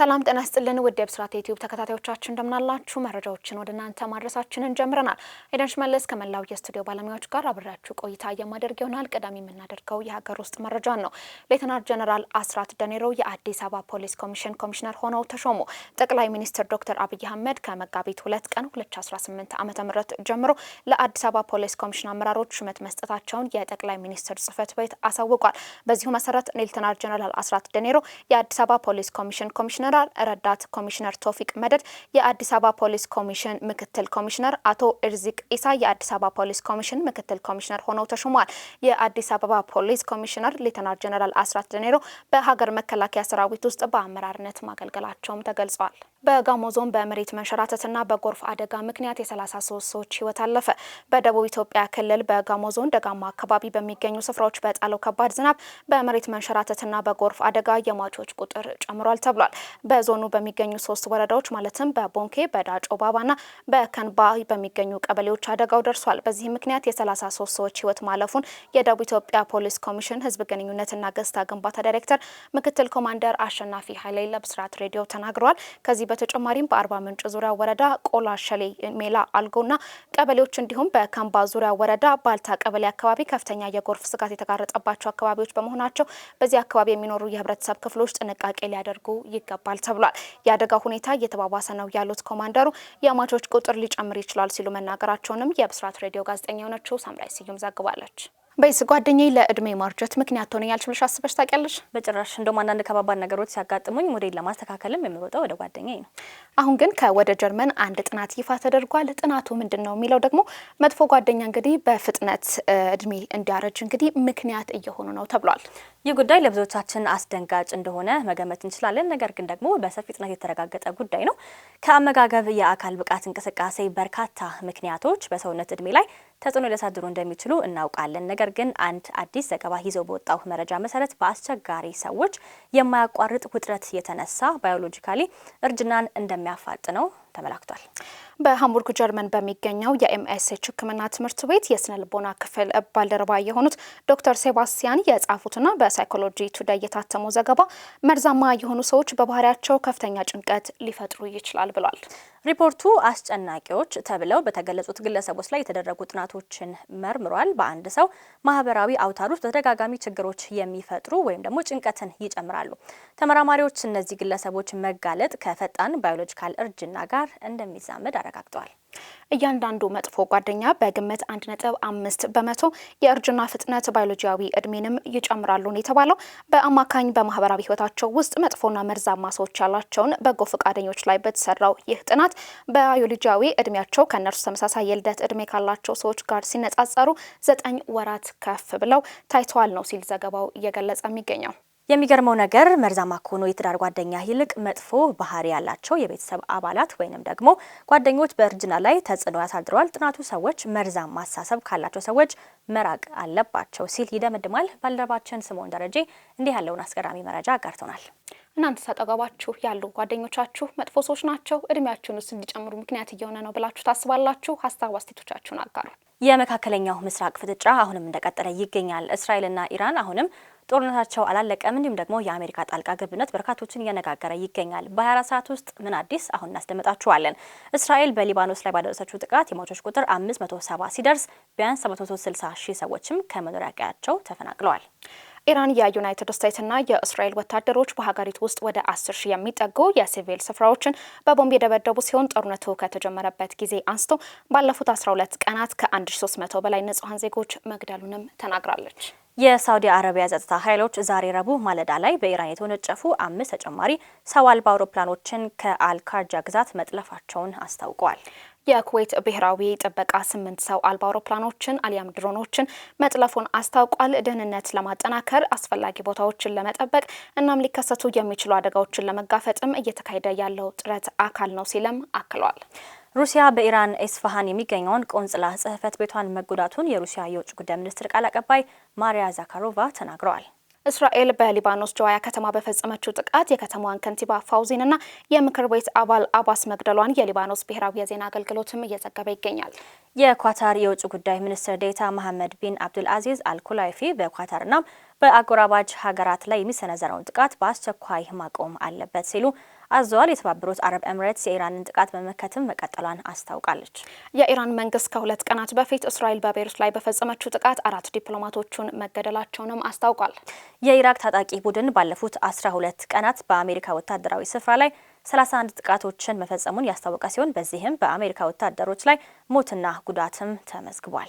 ሰላም ጤና ይስጥልን ውድ የብስራት ዩቲዩብ ተከታታዮቻችን እንደምናላችሁ መረጃዎችን ወደ እናንተ ማድረሳችንን ጀምረናል። ኤደን ሽመለስ ከመላው የስቱዲዮ ባለሙያዎች ጋር አብራችሁ ቆይታ የማደርግ ይሆናል። ቀዳሚ የምናደርገው የሀገር ውስጥ መረጃን ነው። ሌተናንት ጀነራል አስራት ደኔሮ የአዲስ አበባ ፖሊስ ኮሚሽን ኮሚሽነር ሆነው ተሾሙ። ጠቅላይ ሚኒስትር ዶክተር አብይ አህመድ ከመጋቢት 2 ቀን 2018 ዓ.ም ጀምሮ ለአዲስ አበባ ፖሊስ ኮሚሽን አመራሮች ሹመት መስጠታቸውን የጠቅላይ ሚኒስትር ጽህፈት ቤት አሳውቋል። በዚሁ መሰረት ሌተናንት ጀነራል አስራት ደኔሮ የአዲስ አበባ ፖሊስ ኮሚሽን ኮሚሽነር ረዳት ኮሚሽነር ቶፊቅ መደድ የአዲስ አበባ ፖሊስ ኮሚሽን ምክትል ኮሚሽነር አቶ እርዚቅ ኢሳ የአዲስ አበባ ፖሊስ ኮሚሽን ምክትል ኮሚሽነር ሆነው ተሾመዋል። የአዲስ አበባ ፖሊስ ኮሚሽነር ሌተናንት ጀነራል አስራት ደኔሮ በሀገር መከላከያ ሰራዊት ውስጥ በአመራርነት ማገልገላቸውም ተገልጿል። በጋሞ ዞን በመሬት መንሸራተትና በጎርፍ አደጋ ምክንያት የ33 ሰዎች ህይወት አለፈ። በደቡብ ኢትዮጵያ ክልል በጋሞ ዞን ደጋማ አካባቢ በሚገኙ ስፍራዎች በጣለው ከባድ ዝናብ በመሬት መንሸራተትና በጎርፍ አደጋ የሟቾች ቁጥር ጨምሯል ተብሏል። በዞኑ በሚገኙ 3 ወረዳዎች ማለትም በቦንኬ፣ በዳጮ ባባና በከንባ በሚገኙ ቀበሌዎች አደጋው ደርሷል። በዚህ ምክንያት የ33 ሰዎች ህይወት ማለፉን የደቡብ ኢትዮጵያ ፖሊስ ኮሚሽን ህዝብ ግንኙነትና ገጽታ ግንባታ ዳይሬክተር ምክትል ኮማንደር አሸናፊ ኃይሌ ለብስራት ሬዲዮ ተናግረዋል። ከዚህ በተጨማሪም በአርባ ምንጭ ዙሪያ ወረዳ ቆላ ሸሌ፣ ሜላ፣ አልጎና ቀበሌዎች እንዲሁም በከንባ ዙሪያ ወረዳ ባልታ ቀበሌ አካባቢ ከፍተኛ የጎርፍ ስጋት የተጋረጠባቸው አካባቢዎች በመሆናቸው በዚህ አካባቢ የሚኖሩ የህብረተሰብ ክፍሎች ጥንቃቄ ሊያደርጉ ይገባል ተብሏል። የአደጋ ሁኔታ እየተባባሰ ነው ያሉት ኮማንደሩ የሟቾች ቁጥር ሊጨምር ይችላል ሲሉ መናገራቸውንም የብስራት ሬዲዮ ጋዜጠኛ የሆነችው ሳምራይ ስዩም ዘግባለች። በይስ ጓደኛዬ ለእድሜ ማርጀት ምክንያት ሆነኛል ብለሽ አስበሽ ታውቂያለሽ? በጭራሽ። እንደውም አንዳንድ ከባባድ ነገሮች ሲያጋጥሙኝ ሞዴል ለማስተካከልም የምሮጠው ወደ ጓደኛዬ ነው። አሁን ግን ከወደ ጀርመን አንድ ጥናት ይፋ ተደርጓል። ጥናቱ ምንድነው የሚለው ደግሞ መጥፎ ጓደኛ እንግዲህ በፍጥነት እድሜ እንዲያረጅ እንግዲህ ምክንያት እየሆኑ ነው ተብሏል። ይህ ጉዳይ ለብዙዎቻችን አስደንጋጭ እንደሆነ መገመት እንችላለን። ነገር ግን ደግሞ በሰፊ ጥናት የተረጋገጠ ጉዳይ ነው። ከአመጋገብ፣ የአካል ብቃት እንቅስቃሴ በርካታ ምክንያቶች በሰውነት እድሜ ላይ ተጽዕኖ ሊያሳድሩ እንደሚችሉ እናውቃለን። ነገር ግን አንድ አዲስ ዘገባ ይዘው በወጣው መረጃ መሰረት በአስቸጋሪ ሰዎች የማያቋርጥ ውጥረት የተነሳ ባዮሎጂካሊ እርጅናን እንደሚያፋጥነው ተመላክቷል። በሃምቡርግ ጀርመን በሚገኘው የኤምኤስኤች ሕክምና ትምህርት ቤት የስነ ልቦና ክፍል ባልደረባ የሆኑት ዶክተር ሴባስቲያን የጻፉትና በሳይኮሎጂ ቱዴይ የታተመው ዘገባ መርዛማ የሆኑ ሰዎች በባህሪያቸው ከፍተኛ ጭንቀት ሊፈጥሩ ይችላል ብሏል። ሪፖርቱ አስጨናቂዎች ተብለው በተገለጹት ግለሰቦች ላይ የተደረጉ ጥናቶችን መርምሯል። በአንድ ሰው ማህበራዊ አውታር ውስጥ ተደጋጋሚ ችግሮች የሚፈጥሩ ወይም ደግሞ ጭንቀትን ይጨምራሉ። ተመራማሪዎች እነዚህ ግለሰቦች መጋለጥ ከፈጣን ባዮሎጂካል እርጅና ጋር እንደሚዛመድ አረጋግጠዋል። እያንዳንዱ መጥፎ ጓደኛ በግምት 1.5 በመቶ የእርጅና ፍጥነት ባዮሎጂያዊ እድሜንም ይጨምራሉ ነው የተባለው። በአማካኝ በማህበራዊ ህይወታቸው ውስጥ መጥፎና መርዛማ ሰዎች ያላቸውን በጎ ፈቃደኞች ላይ በተሰራው ይህ ጥናት ባዮሎጂያዊ እድሜያቸው ከነርሱ ተመሳሳይ የልደት እድሜ ካላቸው ሰዎች ጋር ሲነጻጸሩ 9 ወራት ከፍ ብለው ታይተዋል ነው ሲል ዘገባው እየገለጸ የሚገኘው። የሚገርመው ነገር መርዛማ ከሆኑ የትዳር ጓደኛ ይልቅ መጥፎ ባህሪ ያላቸው የቤተሰብ አባላት ወይንም ደግሞ ጓደኞች በእርጅና ላይ ተጽዕኖ ያሳድረዋል። ጥናቱ ሰዎች መርዛማ አስተሳሰብ ካላቸው ሰዎች መራቅ አለባቸው ሲል ይደመድማል። ባልደረባችን ስምኦን ደረጀ እንዲህ ያለውን አስገራሚ መረጃ አጋርቶናል። እናንተ አጠገባችሁ ያሉ ጓደኞቻችሁ መጥፎ ሰዎች ናቸው፣ እድሜያችሁን እንዲጨምሩ ምክንያት እየሆነ ነው ብላችሁ ታስባላችሁ? ሀሳብ አስተያየቶቻችሁን አጋሩ። የመካከለኛው ምስራቅ ፍጥጫ አሁንም እንደቀጠለ ይገኛል። እስራኤልና ኢራን አሁንም ጦርነታቸው አላለቀም። እንዲሁም ደግሞ የአሜሪካ ጣልቃ ገብነት በርካቶችን እያነጋገረ ይገኛል። በ24 ሰዓት ውስጥ ምን አዲስ አሁን እናስደምጣችኋለን። እስራኤል በሊባኖስ ላይ ባደረሰችው ጥቃት የሟቾች ቁጥር 570 ሲደርስ ቢያንስ 760 ሺህ ሰዎችም ከመኖሪያ ቀያቸው ተፈናቅለዋል። ኢራን የዩናይትድ ስቴትስና የእስራኤል ወታደሮች በሀገሪቱ ውስጥ ወደ 10 ሺህ የሚጠጉ የሲቪል ስፍራዎችን በቦምብ የደበደቡ ሲሆን ጦርነቱ ከተጀመረበት ጊዜ አንስቶ ባለፉት 12 ቀናት ከ1300 በላይ ንጹሃን ዜጎች መግደሉንም ተናግራለች። የሳውዲ አረቢያ ጸጥታ ኃይሎች ዛሬ ረቡዕ ማለዳ ላይ በኢራን የተወነጨፉ 5 ተጨማሪ ሰው አልባ አውሮፕላኖችን ከአልካርጃ ግዛት መጥለፋቸውን አስታውቀዋል። የኩዌት ብሔራዊ ጥበቃ 8 ሰው አልባ አውሮፕላኖችን አሊያም ድሮኖችን መጥለፉን አስታውቋል። ደህንነት ለማጠናከር አስፈላጊ ቦታዎችን ለመጠበቅ እናም ሊከሰቱ የሚችሉ አደጋዎችን ለመጋፈጥም እየተካሄደ ያለው ጥረት አካል ነው ሲልም አክሏል። ሩሲያ በኢራን ኤስፋሃን የሚገኘውን ቆንጽላ ጽሕፈት ቤቷን መጎዳቱን የሩሲያ የውጭ ጉዳይ ሚኒስትር ቃል አቀባይ ማሪያ ዛካሮቫ ተናግረዋል። እስራኤል በሊባኖስ ጀዋያ ከተማ በፈጸመችው ጥቃት የከተማዋን ከንቲባ ፋውዚንና የምክር ቤት አባል አባስ መግደሏን የሊባኖስ ብሔራዊ የዜና አገልግሎትም እየዘገበ ይገኛል። የኳታር የውጭ ጉዳይ ሚኒስትር ዴታ መሐመድ ቢን አብዱል አዚዝ አልኩላይፊ በኳታርና በአጎራባች ሀገራት ላይ የሚሰነዘረውን ጥቃት በአስቸኳይ ማቆም አለበት ሲሉ አዘዋል። የተባበሩት አረብ ኤምሬትስ የኢራንን ጥቃት በመከተል መቀጠሏን አስታውቃለች። የኢራን መንግስት ከ2 ቀናት በፊት እስራኤል በቤይሩት ላይ በፈጸመችው ጥቃት 4 ዲፕሎማቶቹን መገደላቸውንም አስታውቋል። የኢራቅ ታጣቂ ቡድን ባለፉት 12 ቀናት በአሜሪካ ወታደራዊ ስፍራ ላይ 31 ጥቃቶችን መፈጸሙን ያስታወቀ ሲሆን በዚህም በአሜሪካ ወታደሮች ላይ ሞትና ጉዳትም ተመዝግቧል።